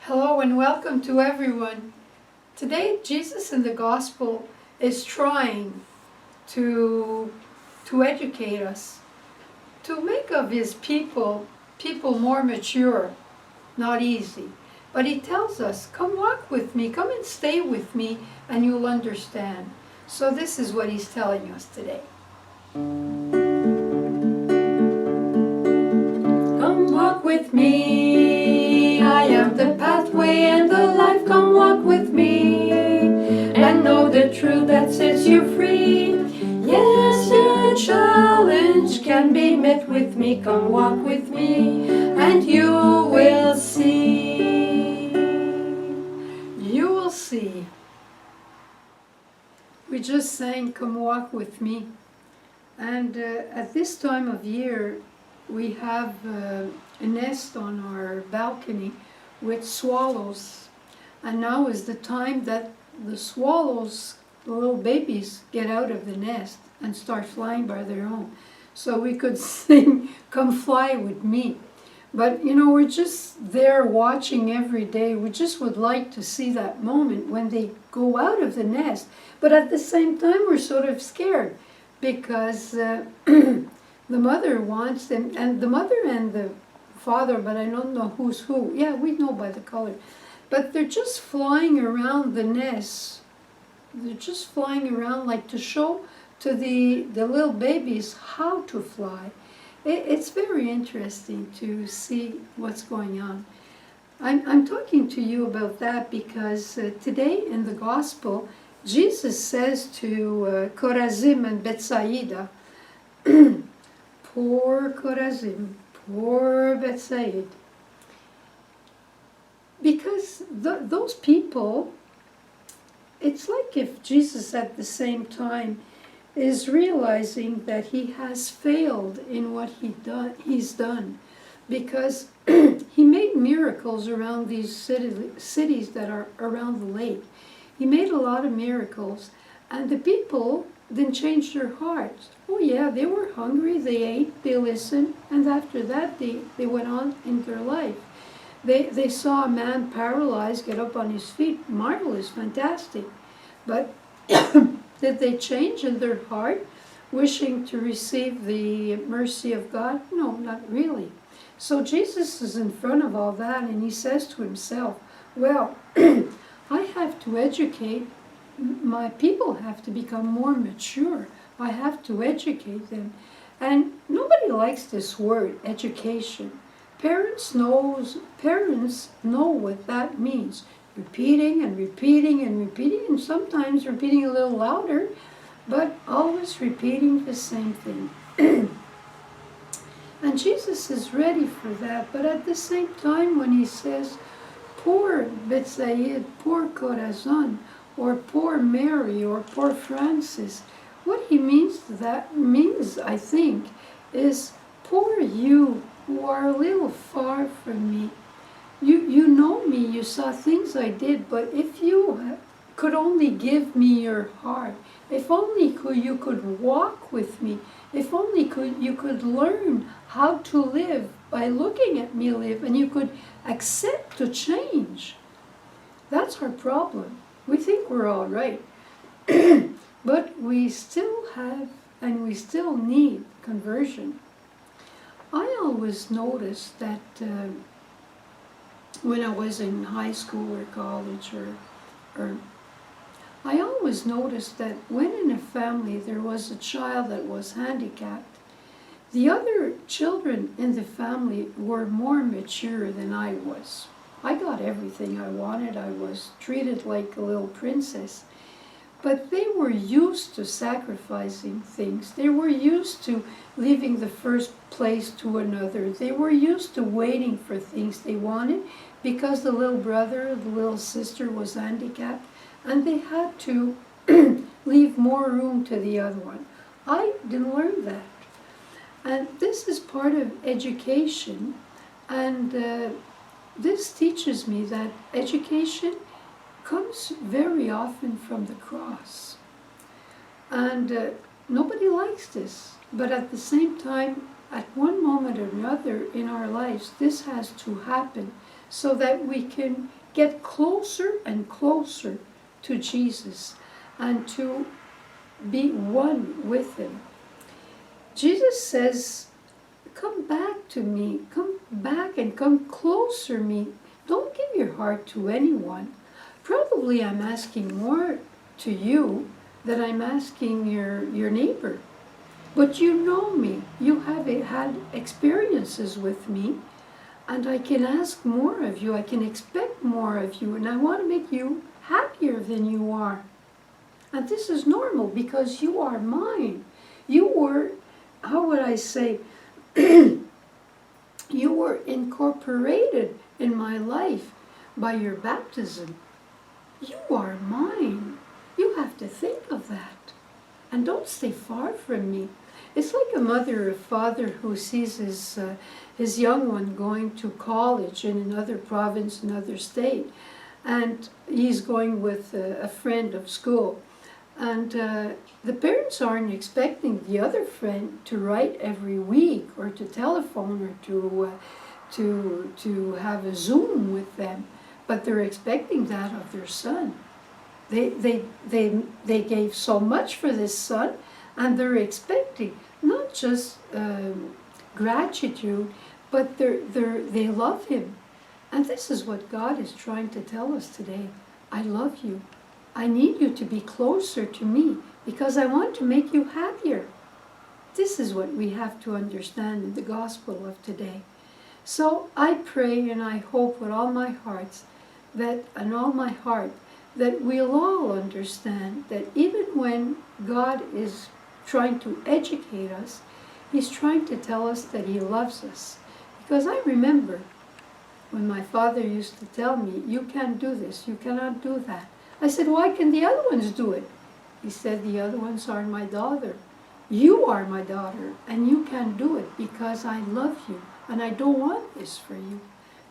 Hello and welcome to everyone. Today, Jesus in the Gospel is trying to educate us, to make of his people more mature, not easy. But he tells us, come walk with me, come and stay with me, and you'll understand. So this is what he's telling us today. Come walk with me, I am the pathway and the life, come walk with me, and know the truth that sets you free. Yes, your challenge can be met with me, come walk with me, and you will see. You will see. We just sang, come walk with me. And at this time of year, we have a nest on our balcony with swallows. And now is the time that the swallows, the little babies, get out of the nest and start flying by their own. So we could sing, come fly with me. But you know, we're just there watching every day. We just would like to see that moment when they go out of the nest. But at the same time, we're sort of scared because the mother wants them, and the mother and the father, but I don't know who's who. Yeah, we know by the color. But they're just flying around the nest. They're just flying around like to show to the little babies how to fly. It's very interesting to see what's going on. I'm talking to you about that because today in the Gospel, Jesus says to Chorazim and Bethsaida, poor Chorazim, poor Bethsaida. Because those people, it's like if Jesus at the same time is realizing that he has failed in what he's done. Because he made miracles around these cities that are around the lake. He made a lot of miracles, and the people then changed their hearts. Oh yeah, they were hungry, they ate, they listened, and after that they went on in their life. They saw a man paralyzed get up on his feet, marvelous, fantastic. But did they change in their heart, wishing to receive the mercy of God? No, not really. So Jesus is in front of all that, and he says to himself, well, I have to educate, my people have to become more mature. I have to educate them. And nobody likes this word, education. Parents know what that means. Repeating and repeating and repeating, and sometimes repeating a little louder, but always repeating the same thing. And Jesus is ready for that, but at the same time when he says, poor Bethsaida, poor Chorazin, or poor Mary, or poor Francis, what he means I think, is poor you who are a little far from me. You know me, you saw things I did, but if you could only give me your heart, if only you could walk with me, if only you could learn how to live by looking at me live, and you could accept to change. That's our problem. We think we're all right, but we still have and we still need conversion. I always noticed that when I was in high school or college, or I always noticed that when in a family there was a child that was handicapped, the other children in the family were more mature than I was. I got everything I wanted. I was treated like a little princess. But they were used to sacrificing things. They were used to leaving the first place to another. They were used to waiting for things they wanted because the little brother, the little sister was handicapped, and they had to leave more room to the other one. I didn't learn that. And this is part of education, and this teaches me that education comes very often from the cross. And nobody likes this, but at the same time, at one moment or another in our lives, this has to happen so that we can get closer and closer to Jesus and to be one with him. Jesus says, come back to me, come back and come closer to me. Don't give your heart to anyone. Probably I'm asking more to you than I'm asking your neighbor. But you know me, you have had experiences with me, and I can ask more of you, I can expect more of you, and I want to make you happier than you are. And this is normal because you are mine. You were, how would I say, you were incorporated in my life by your baptism. You are mine. You have to think of that. And don't stay far from me. It's like a mother or father who sees his young one going to college in another province, another state, and he's going with a friend of school. And the parents aren't expecting the other friend to write every week or to telephone or to have a Zoom with them, but they're expecting that of their son. They gave so much for this son, and they're expecting not just gratitude, but they love him. And this is what God is trying to tell us today. I love you. I need you to be closer to me because I want to make you happier. This is what we have to understand in the gospel of today. So I pray and I hope with all my heart that we'll all understand that even when God is trying to educate us, he's trying to tell us that he loves us. Because I remember when my father used to tell me, you can't do this, you cannot do that. I said, why can the other ones do it? He said, the other ones are my daughter. You are my daughter, and you can do it because I love you, and I don't want this for you.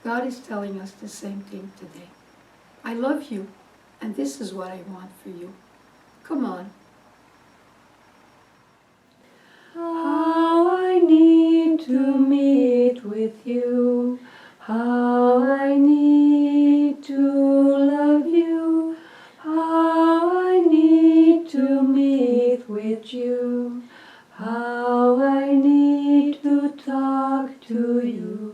God is telling us the same thing today. I love you, and this is what I want for you. Come on. How I need to meet with you, how I need to love you, how I need to meet with you, how I need to talk to you.